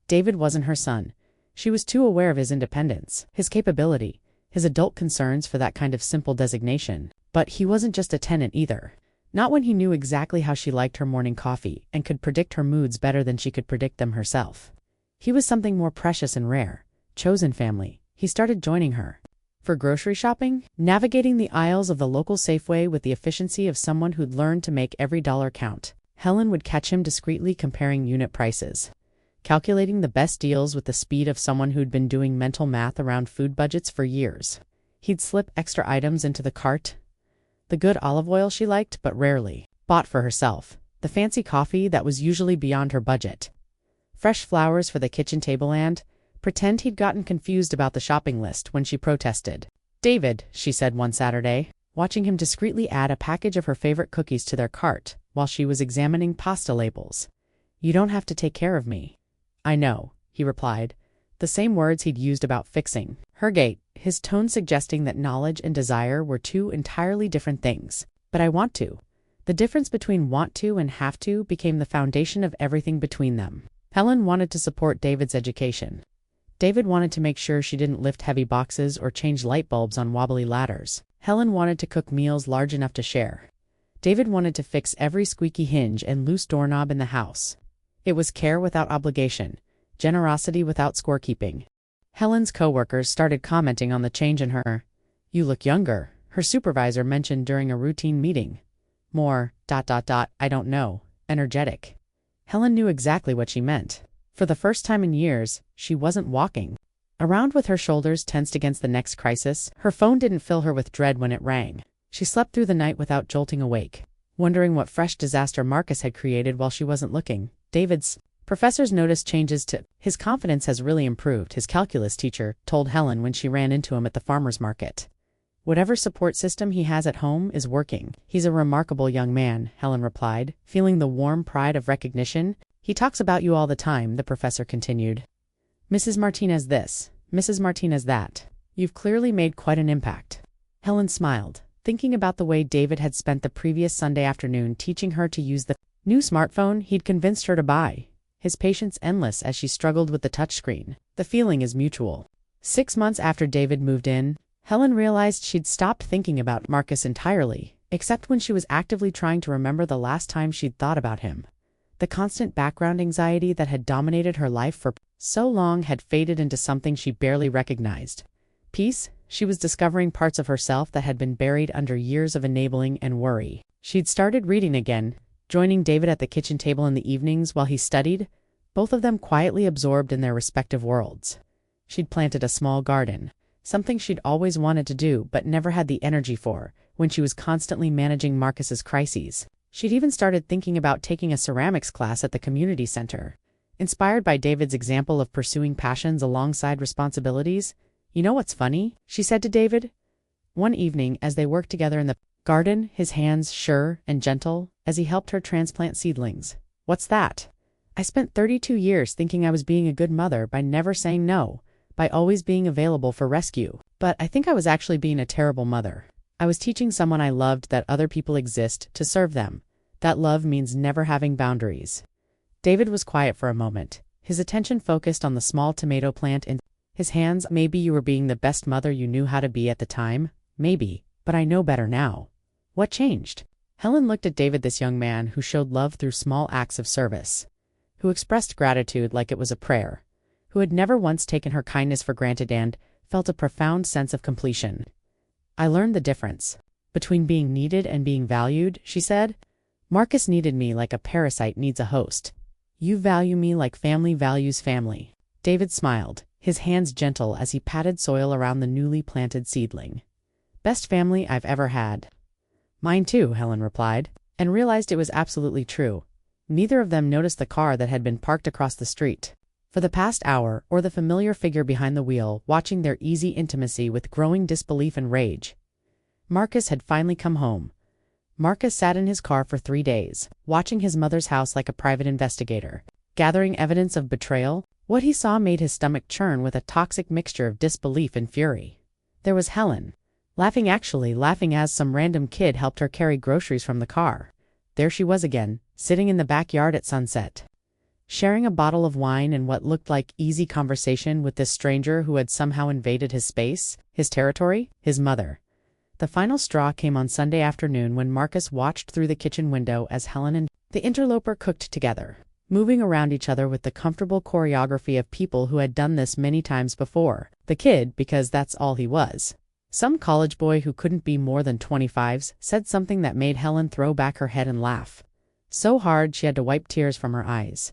David wasn't her son. She was too aware of his independence, his capability, his adult concerns for that kind of simple designation. But he wasn't just a tenant either. Not when he knew exactly how she liked her morning coffee and could predict her moods better than she could predict them herself. He was something more precious and rare. Chosen family. He started joining her. For grocery shopping, navigating the aisles of the local Safeway with the efficiency of someone who'd learned to make every dollar count. Helen would catch him discreetly comparing unit prices, calculating the best deals with the speed of someone who'd been doing mental math around food budgets for years. He'd slip extra items into the cart. The good olive oil she liked but rarely bought for herself. The fancy coffee that was usually beyond her budget. Fresh flowers for the kitchen table and pretend he'd gotten confused about the shopping list when she protested. David, she said one Saturday, watching him discreetly add a package of her favorite cookies to their cart while she was examining pasta labels. You don't have to take care of me. I know, he replied, the same words he'd used about fixing her gate, his tone suggesting that knowledge and desire were 2 entirely different things. But I want to. The difference between want to and have to became the foundation of everything between them. Helen wanted to support David's education. David wanted to make sure she didn't lift heavy boxes or change light bulbs on wobbly ladders. Helen wanted to cook meals large enough to share. David wanted to fix every squeaky hinge and loose doorknob in the house. It was care without obligation, generosity without scorekeeping. Helen's coworkers started commenting on the change in her. You look younger, her supervisor mentioned during a routine meeting. More, I don't know, energetic. Helen knew exactly what she meant. For the first time in years, she wasn't walking around with her shoulders tensed against the next crisis. Her phone didn't fill her with dread when it rang. She slept through the night without jolting awake, wondering what fresh disaster Marcus had created while she wasn't looking. David's professors noticed changes to his confidence has really improved, his calculus teacher told Helen when she ran into him at the farmer's market. Whatever support system he has at home is working. He's a remarkable young man, Helen replied, feeling the warm pride of recognition. He talks about you all the time, the professor continued. Mrs. Martinez this, Mrs. Martinez that. You've clearly made quite an impact. Helen smiled. thinking about the way David had spent the previous Sunday afternoon teaching her to use the new smartphone he'd convinced her to buy. His patience endless as she struggled with the touchscreen. The feeling is mutual. 6 months after David moved in, Helen realized she'd stopped thinking about Marcus entirely, except when she was actively trying to remember the last time she'd thought about him. The constant background anxiety that had dominated her life for so long had faded into something she barely recognized. Peace. She was discovering parts of herself that had been buried under years of enabling and worry. She'd started reading again, joining David at the kitchen table in the evenings while he studied, both of them quietly absorbed in their respective worlds. She'd planted a small garden, something she'd always wanted to do but never had the energy for, when she was constantly managing Marcus's crises. She'd even started thinking about taking a ceramics class at the community center. Inspired by David's example of pursuing passions alongside responsibilities, "You know what's funny?" she said to David. One evening, as they worked together in the garden, his hands sure and gentle, as he helped her transplant seedlings. "What's that?" "I spent 32 years thinking I was being a good mother by never saying no, by always being available for rescue. But I think I was actually being a terrible mother. I was teaching someone I loved that other people exist to serve them. That love means never having boundaries." David was quiet for a moment, his attention focused on the small tomato plant in his hands. "Maybe you were being the best mother you knew how to be at the time. Maybe, but I know better now." "What changed?" Helen looked at David, this young man who showed love through small acts of service, who expressed gratitude like it was a prayer, who had never once taken her kindness for granted and felt a profound sense of completion. "I learned the difference between being needed and being valued," she said. "Marcus needed me like a parasite needs a host. You value me like family values family." David smiled, his hands gentle as he patted soil around the newly planted seedling. "Best family I've ever had." "Mine too," Helen replied, and realized it was absolutely true. Neither of them noticed the car that had been parked across the street for the past hour, or the familiar figure behind the wheel, watching their easy intimacy with growing disbelief and rage. Marcus had finally come home. Marcus sat in his car for 3 days, watching his mother's house like a private investigator, gathering evidence of betrayal. What he saw made his stomach churn with a toxic mixture of disbelief and fury. There was Helen, laughing as some random kid helped her carry groceries from the car. There she was again, sitting in the backyard at sunset, sharing a bottle of wine and what looked like easy conversation with this stranger who had somehow invaded his space, his territory, his mother. The final straw came on Sunday afternoon when Marcus watched through the kitchen window as Helen and the interloper cooked together, moving around each other with the comfortable choreography of people who had done this many times before. The kid, because that's all he was, some college boy who couldn't be more than 25, said something that made Helen throw back her head and laugh so hard she had to wipe tears from her eyes.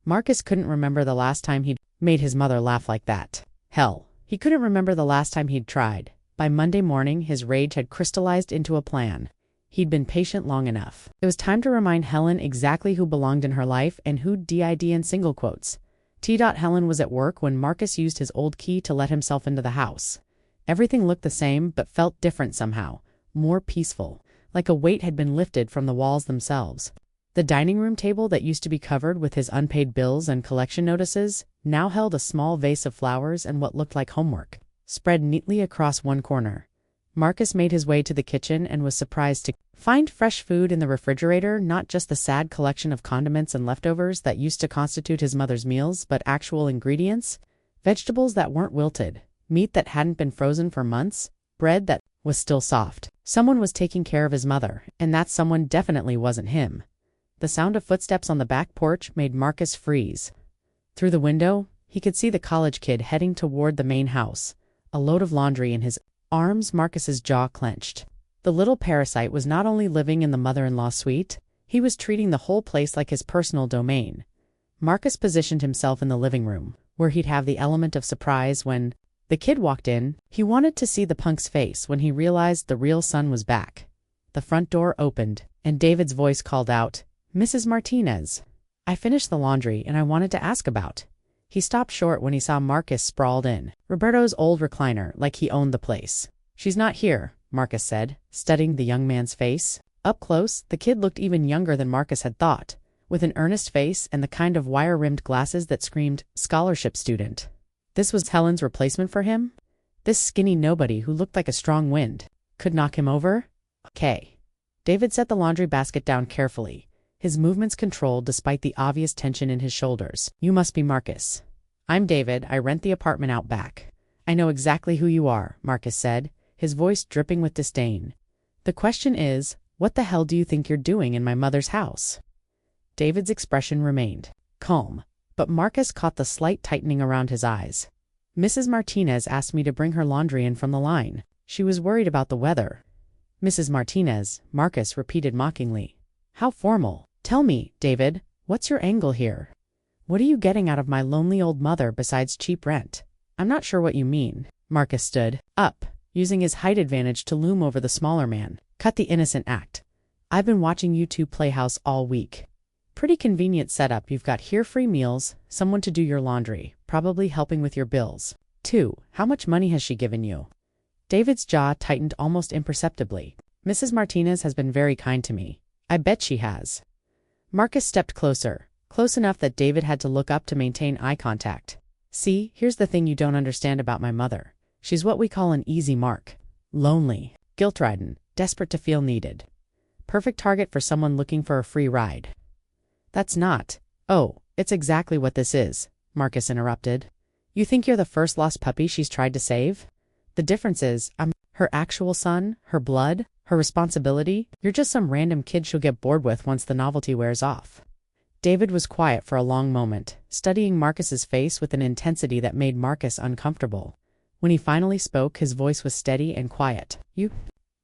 Marcus couldn't remember the last time he'd made his mother laugh like that. Hell, he couldn't remember the last time he'd tried. By Monday morning, his rage had crystallized into a plan. He'd been patient long enough. It was time to remind Helen exactly who belonged in her life and who did in single quotes. Helen was at work when Marcus used his old key to let himself into the house. Everything looked the same but felt different somehow, more peaceful, like a weight had been lifted from the walls themselves. The dining room table that used to be covered with his unpaid bills and collection notices now held a small vase of flowers and what looked like homework, spread neatly across one corner. Marcus made his way to the kitchen and was surprised to find fresh food in the refrigerator, not just the sad collection of condiments and leftovers that used to constitute his mother's meals, but actual ingredients, vegetables that weren't wilted, meat that hadn't been frozen for months, bread that was still soft. Someone was taking care of his mother, and that someone definitely wasn't him. The sound of footsteps on the back porch made Marcus freeze. Through the window, he could see the college kid heading toward the main house, a load of laundry in his arms. Marcus's jaw clenched. The little parasite was not only living in the mother-in-law suite, he was treating the whole place like his personal domain. Marcus positioned himself in the living room, where he'd have the element of surprise when the kid walked in. He wanted to see the punk's face when he realized the real son was back. The front door opened, and David's voice called out, "Mrs. Martinez, I finished the laundry and I wanted to ask about." He stopped short when he saw Marcus sprawled in Roberto's old recliner like he owned the place. "She's not here," Marcus said, studying the young man's face. Up close, the kid looked even younger than Marcus had thought, with an earnest face and the kind of wire-rimmed glasses that screamed scholarship student. This was Helen's replacement for him? This skinny nobody who looked like a strong wind could knock him over? Okay. David set the laundry basket down carefully, his movements controlled despite the obvious tension in his shoulders. You must be Marcus. I'm David. I rent the apartment out back. I know exactly who you are, Marcus said, his voice dripping with disdain. The question is, what the hell do you think you're doing in my mother's house? David's expression remained calm, but Marcus caught the slight tightening around his eyes. Mrs. Martinez asked me to bring her laundry in from the line. She was worried about the weather. Mrs. Martinez, Marcus repeated mockingly. How formal. Tell me, David, what's your angle here? What are you getting out of my lonely old mother besides cheap rent? I'm not sure what you mean. Marcus stood up, using his height advantage to loom over the smaller man. Cut the innocent act. I've been watching you two play house all week. Pretty convenient setup. You've got here free meals, someone to do your laundry, probably helping with your bills. 2. How much money has she given you? David's jaw tightened almost imperceptibly. Mrs. Martinez has been very kind to me. I bet she has. Marcus stepped closer, close enough that David had to look up to maintain eye contact. See, here's the thing you don't understand about my mother. She's what we call an easy mark. Lonely, guilt-ridden, desperate to feel needed. Perfect target for someone looking for a free ride. That's not. Oh, it's exactly what this is, Marcus interrupted. You think you're the first lost puppy she's tried to save? The difference is, I'm her actual son, her blood, her responsibility. You're just some random kid she'll get bored with once the novelty wears off. David was quiet for a long moment, studying Marcus's face with an intensity that made Marcus uncomfortable. When he finally spoke, his voice was steady and quiet. You?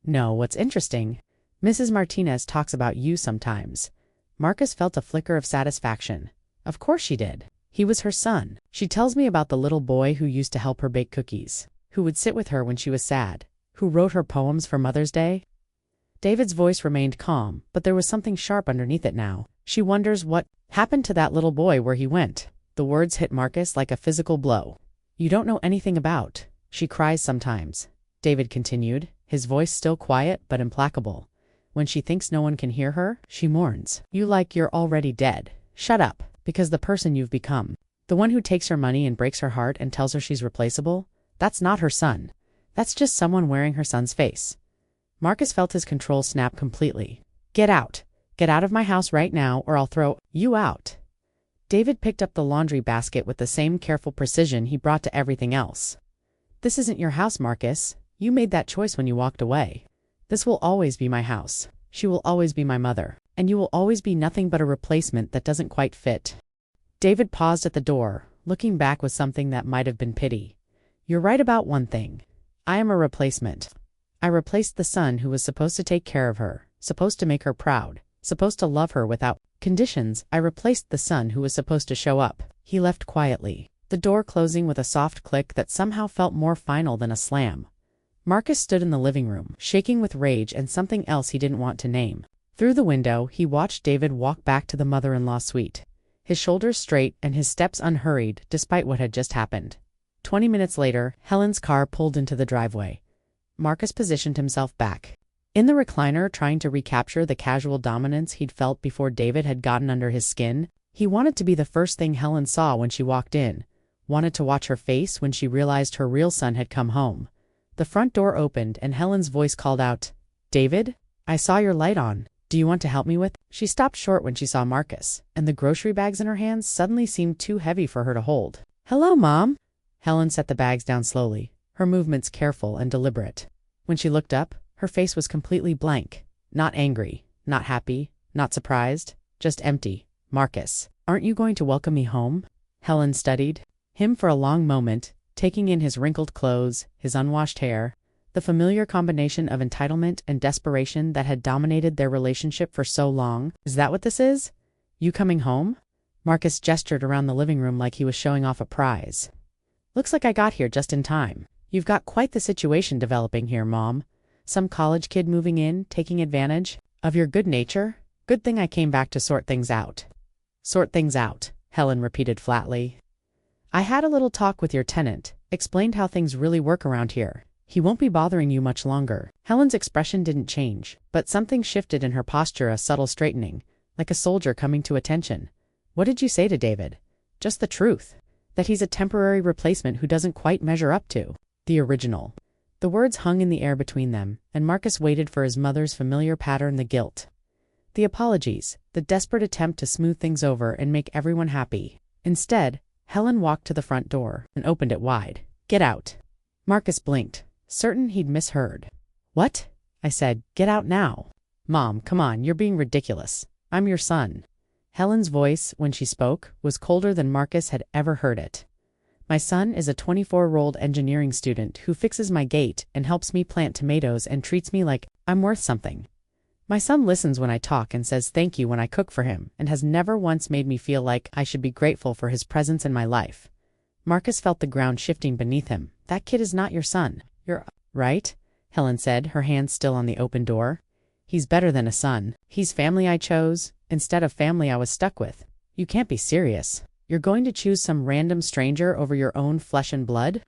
No, what's interesting? Mrs. Martinez talks about you sometimes. Marcus felt a flicker of satisfaction. Of course she did. He was her son. She tells me about the little boy who used to help her bake cookies, who would sit with her when she was sad, who wrote her poems for Mother's Day. David's voice remained calm, but there was something sharp underneath it now. She wonders what happened to that little boy, where he went. The words hit Marcus like a physical blow. You don't know anything about. She cries sometimes, David continued, his voice still quiet but implacable. When she thinks no one can hear her, she mourns. You like you're already dead. Shut up, because the person you've become, the one who takes her money and breaks her heart and tells her she's replaceable, that's not her son. That's just someone wearing her son's face. Marcus felt his control snap completely. Get out. Get out of my house right now, or I'll throw you out. David picked up the laundry basket with the same careful precision he brought to everything else. This isn't your house, Marcus. You made that choice when you walked away. This will always be my house. She will always be my mother. And you will always be nothing but a replacement that doesn't quite fit. David paused at the door, looking back with something that might have been pity. You're right about one thing. I am a replacement. I replaced the son who was supposed to take care of her, supposed to make her proud, supposed to love her without conditions. I replaced the son who was supposed to show up. He left quietly, the door closing with a soft click that somehow felt more final than a slam. Marcus stood in the living room, shaking with rage and something else he didn't want to name. Through the window, he watched David walk back to the mother-in-law suite, his shoulders straight and his steps unhurried despite what had just happened. 20 minutes later, Helen's car pulled into the driveway. Marcus positioned himself back in the recliner, trying to recapture the casual dominance he'd felt before David had gotten under his skin. He wanted to be the first thing Helen saw when she walked in, wanted to watch her face when she realized her real son had come home. The front door opened and Helen's voice called out, David, I saw your light on. Do you want to help me with? She stopped short when she saw Marcus, and the grocery bags in her hands suddenly seemed too heavy for her to hold. Hello, Mom. Helen set the bags down slowly, her movements careful and deliberate. When she looked up, her face was completely blank. Not angry, not happy, not surprised, just empty. Marcus, aren't you going to welcome me home? Helen studied him for a long moment, taking in his wrinkled clothes, his unwashed hair, the familiar combination of entitlement and desperation that had dominated their relationship for so long. Is that what this is? You coming home? Marcus gestured around the living room like he was showing off a prize. Looks like I got here just in time. You've got quite the situation developing here, Mom. Some college kid moving in, taking advantage of your good nature? Good thing I came back to sort things out. Sort things out, Helen repeated flatly. I had a little talk with your tenant, explained how things really work around here. He won't be bothering you much longer. Helen's expression didn't change, but something shifted in her posture, a subtle straightening, like a soldier coming to attention. What did you say to David? Just the truth. That he's a temporary replacement who doesn't quite measure up to the original. The words hung in the air between them, and Marcus waited for his mother's familiar pattern, the guilt. The apologies, the desperate attempt to smooth things over and make everyone happy. Instead, Helen walked to the front door and opened it wide. "Get out." Marcus blinked, certain he'd misheard. "What?" I said. "Get out now." "Mom, come on, you're being ridiculous. I'm your son." Helen's voice, when she spoke, was colder than Marcus had ever heard it. "My son is a 24-year-old engineering student who fixes my gate and helps me plant tomatoes and treats me like I'm worth something. My son listens when I talk and says thank you when I cook for him and has never once made me feel like I should be grateful for his presence in my life." Marcus felt the ground shifting beneath him. "That kid is not your son. You're right," Helen said, her hand still on the open door. "He's better than a son. He's family I chose, instead of family I was stuck with. You can't be serious. You're going to choose some random stranger over your own flesh and blood?"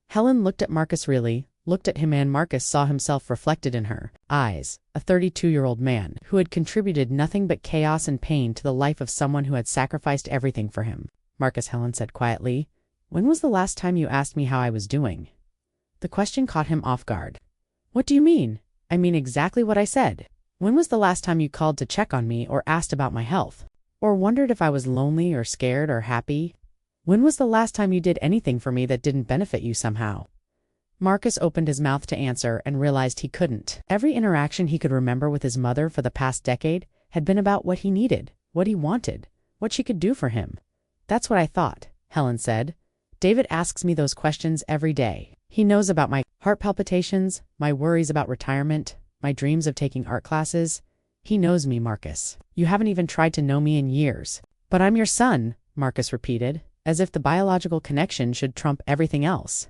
Helen looked at Marcus, really looked at him, and Marcus saw himself reflected in her eyes, a 32-year-old man who had contributed nothing but chaos and pain to the life of someone who had sacrificed everything for him. "Marcus," Helen said quietly, "when was the last time you asked me how I was doing?" The question caught him off guard. "What do you mean?" "I mean exactly what I said. When was the last time you called to check on me or asked about my health? Or wondered if I was lonely or scared or happy? When was the last time you did anything for me that didn't benefit you somehow?" Marcus opened his mouth to answer and realized he couldn't. Every interaction he could remember with his mother for the past decade had been about what he needed, what he wanted, what she could do for him. "That's what I thought," Helen said. "David asks me those questions every day. He knows about my heart palpitations, my worries about retirement, my dreams of taking art classes. He knows me, Marcus. You haven't even tried to know me in years." "But I'm your son," Marcus repeated, as if the biological connection should trump everything else.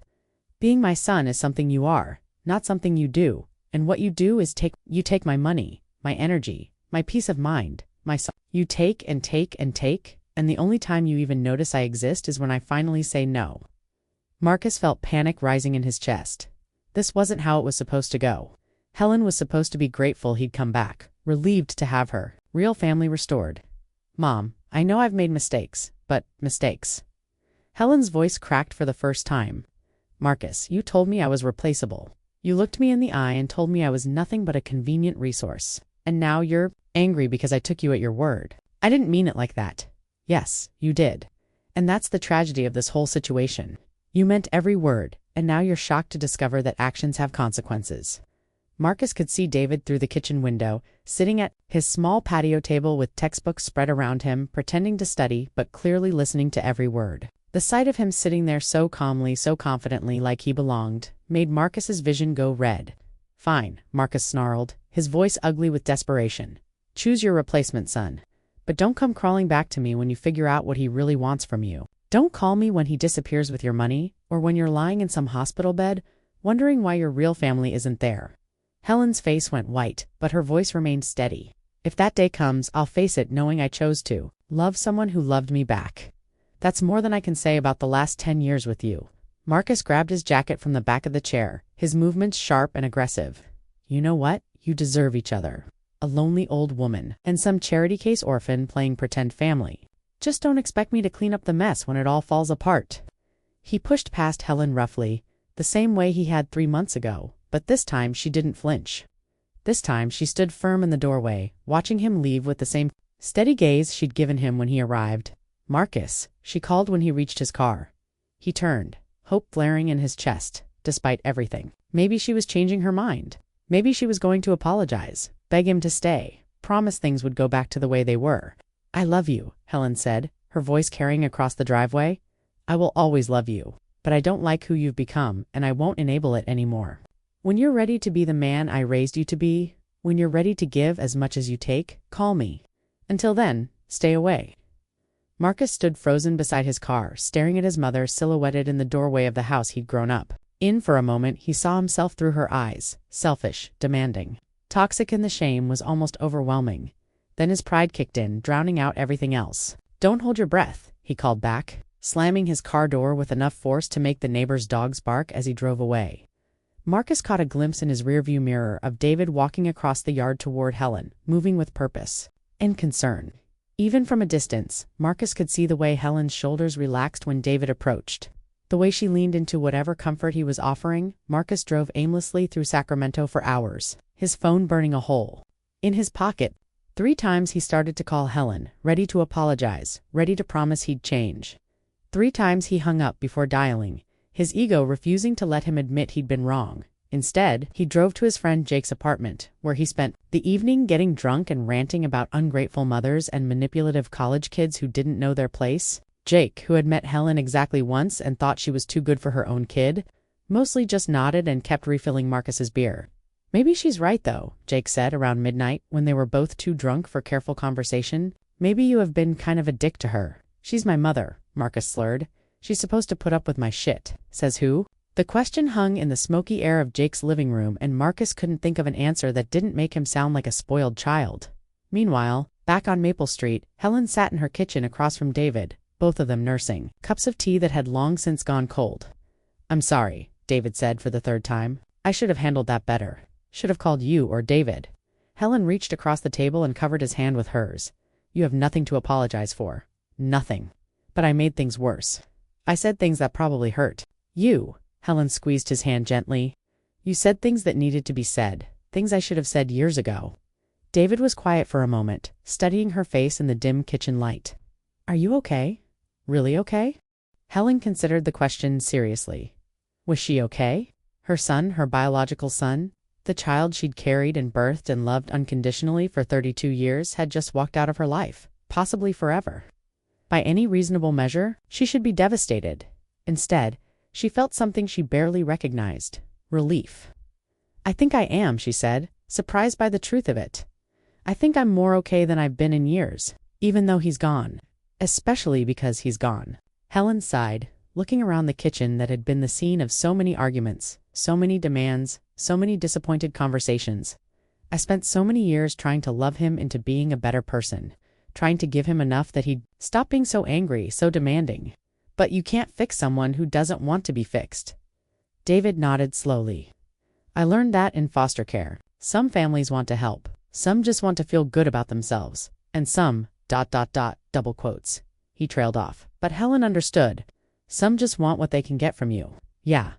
"Being my son is something you are, not something you do. And what you do is you take my money, my energy, my peace of mind, my son. You take and take and take, and the only time you even notice I exist is when I finally say no." Marcus felt panic rising in his chest. This wasn't how it was supposed to go. Helen was supposed to be grateful he'd come back, relieved to have her, real family restored. "Mom, I know I've made mistakes, but mistakes." Helen's voice cracked for the first time. "Marcus, you told me I was replaceable. You looked me in the eye and told me I was nothing but a convenient resource. And now you're angry because I took you at your word. I didn't mean it like that." "Yes, you did. And that's the tragedy of this whole situation. You meant every word, and now you're shocked to discover that actions have consequences." Marcus could see David through the kitchen window, sitting at his small patio table with textbooks spread around him, pretending to study, but clearly listening to every word. The sight of him sitting there so calmly, so confidently, like he belonged, made Marcus's vision go red. "Fine," Marcus snarled, his voice ugly with desperation. "Choose your replacement, son. But don't come crawling back to me when you figure out what he really wants from you. Don't call me when he disappears with your money, or when you're lying in some hospital bed, wondering why your real family isn't there." Helen's face went white, but her voice remained steady. "If that day comes, I'll face it knowing I chose to love someone who loved me back. That's more than I can say about the last 10 years with you." Marcus grabbed his jacket from the back of the chair, his movements sharp and aggressive. "You know what? You deserve each other. A lonely old woman, and some charity case orphan playing pretend family. Just don't expect me to clean up the mess when it all falls apart." He pushed past Helen roughly, the same way he had 3 months ago, but this time she didn't flinch. This time she stood firm in the doorway, watching him leave with the same steady gaze she'd given him when he arrived. "Marcus," she called when he reached his car. He turned, hope flaring in his chest, despite everything. Maybe she was changing her mind. Maybe she was going to apologize, beg him to stay, promise things would go back to the way they were. "I love you," Helen said, her voice carrying across the driveway. "I will always love you, but I don't like who you've become, and I won't enable it anymore. When you're ready to be the man I raised you to be, when you're ready to give as much as you take, call me. Until then, stay away." Marcus stood frozen beside his car, staring at his mother silhouetted in the doorway of the house he'd grown up in. For a moment, he saw himself through her eyes, selfish, demanding, toxic, and the shame was almost overwhelming. Then his pride kicked in, drowning out everything else. "Don't hold your breath," he called back, slamming his car door with enough force to make the neighbor's dogs bark as he drove away. Marcus caught a glimpse in his rearview mirror of David walking across the yard toward Helen, moving with purpose and concern. Even from a distance, Marcus could see the way Helen's shoulders relaxed when David approached. The way she leaned into whatever comfort he was offering. Marcus drove aimlessly through Sacramento for hours, his phone burning a hole in his pocket. 3 times he started to call Helen, ready to apologize, ready to promise he'd change. 3 times he hung up before dialing, his ego refusing to let him admit he'd been wrong. Instead, he drove to his friend Jake's apartment, where he spent the evening getting drunk and ranting about ungrateful mothers and manipulative college kids who didn't know their place. Jake, who had met Helen exactly once and thought she was too good for her own kid, mostly just nodded and kept refilling Marcus's beer. Maybe she's right, though, Jake said around midnight when they were both too drunk for careful conversation. Maybe you have been kind of a dick to her. She's my mother, Marcus slurred. She's supposed to put up with my shit. Says who? The question hung in the smoky air of Jake's living room, and Marcus couldn't think of an answer that didn't make him sound like a spoiled child. Meanwhile, back on Maple Street, Helen sat in her kitchen across from David, both of them nursing cups of tea that had long since gone cold. I'm sorry, David said for the 3rd time. I should have handled that better. Should have called you or David. Helen reached across the table and covered his hand with hers. You have nothing to apologize for. Nothing. But I made things worse. I said things that probably hurt you. Helen squeezed his hand gently. You said things that needed to be said, things I should have said years ago. David was quiet for a moment, studying her face in the dim kitchen light. Are you okay? Really okay? Helen considered the question seriously. Was she okay? Her son, her biological son, the child she'd carried and birthed and loved unconditionally for 32 years, had just walked out of her life, possibly forever. By any reasonable measure, she should be devastated. Instead, she felt something she barely recognized. Relief. I think I am, she said, surprised by the truth of it. I think I'm more okay than I've been in years, even though he's gone. Especially because he's gone. Helen sighed, looking around the kitchen that had been the scene of so many arguments, so many demands, so many disappointed conversations. I spent so many years trying to love him into being a better person, trying to give him enough that he'd stop being so angry, so demanding. But you can't fix someone who doesn't want to be fixed. David nodded slowly. I learned that in foster care. Some families want to help. Some just want to feel good about themselves. And some, ... double quotes. He trailed off. But Helen understood. Some just want what they can get from you. Yeah.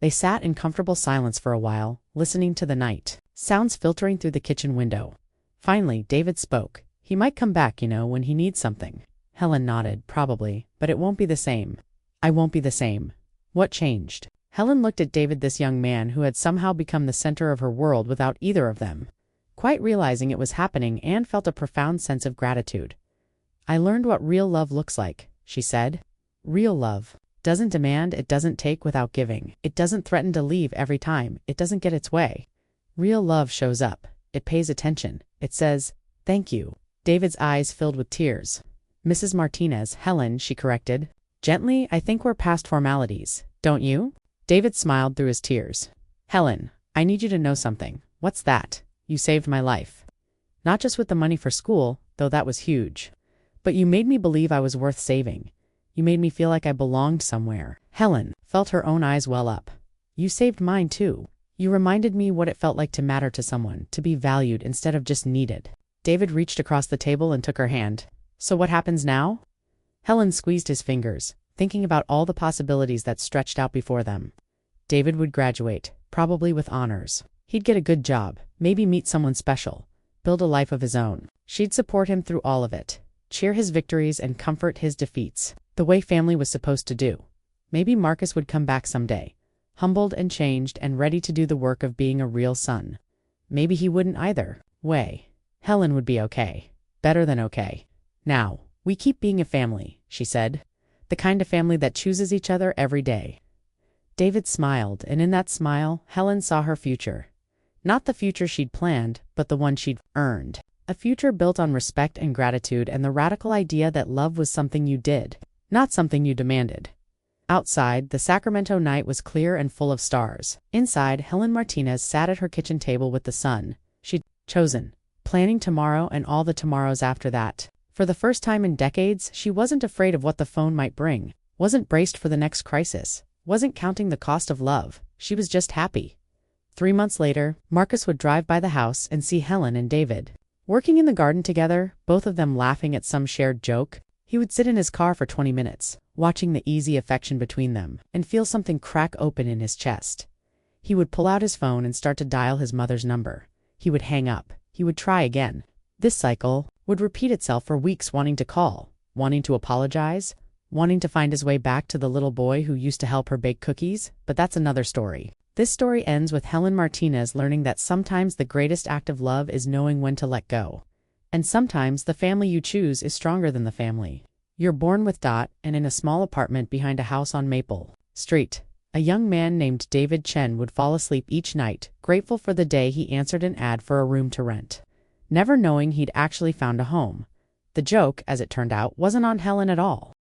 They sat in comfortable silence for a while, listening to the night sounds filtering through the kitchen window. Finally, David spoke. He might come back, when he needs something. Helen nodded, probably, but it won't be the same. I won't be the same. What changed? Helen looked at David, this young man who had somehow become the center of her world without either of them quite realizing it was happening, and felt a profound sense of gratitude. I learned what real love looks like, she said. Real love doesn't demand, it doesn't take without giving. It doesn't threaten to leave every time it doesn't get its way. Real love shows up. It pays attention. It says, thank you. David's eyes filled with tears. Mrs. Martinez, Helen, she corrected. Gently, I think we're past formalities, don't you? David smiled through his tears. Helen, I need you to know something. What's that? You saved my life. Not just with the money for school, though that was huge. But you made me believe I was worth saving. You made me feel like I belonged somewhere. Helen felt her own eyes well up. You saved mine too. You reminded me what it felt like to matter to someone, to be valued instead of just needed. David reached across the table and took her hand. So what happens now? Helen squeezed his fingers, thinking about all the possibilities that stretched out before them. David would graduate, probably with honors. He'd get a good job, maybe meet someone special, build a life of his own. She'd support him through all of it, cheer his victories and comfort his defeats, the way family was supposed to do. Maybe Marcus would come back someday, humbled and changed and ready to do the work of being a real son. Maybe he wouldn't either. Helen would be okay. Better than okay. Now, we keep being a family, she said. The kind of family that chooses each other every day. David smiled, and in that smile, Helen saw her future. Not the future she'd planned, but the one she'd earned. A future built on respect and gratitude and the radical idea that love was something you did, not something you demanded. Outside, the Sacramento night was clear and full of stars. Inside, Helen Martinez sat at her kitchen table with the son she'd chosen, planning tomorrow and all the tomorrows after that. For the first time in decades, she wasn't afraid of what the phone might bring, wasn't braced for the next crisis, wasn't counting the cost of love. She was just happy. 3 months later, Marcus would drive by the house and see Helen and David working in the garden together, both of them laughing at some shared joke. He would sit in his car for 20 minutes, watching the easy affection between them, and feel something crack open in his chest. He would pull out his phone and start to dial his mother's number. He would hang up. He would try again. This cycle would repeat itself for weeks, wanting to call, wanting to apologize, wanting to find his way back to the little boy who used to help her bake cookies, but that's another story. This story ends with Helen Martinez learning that sometimes the greatest act of love is knowing when to let go. And sometimes the family you choose is stronger than the family you're born with. And in a small apartment behind a house on Maple Street, a young man named David Chen would fall asleep each night, grateful for the day he answered an ad for a room to rent, never knowing he'd actually found a home. The joke, as it turned out, wasn't on Helen at all.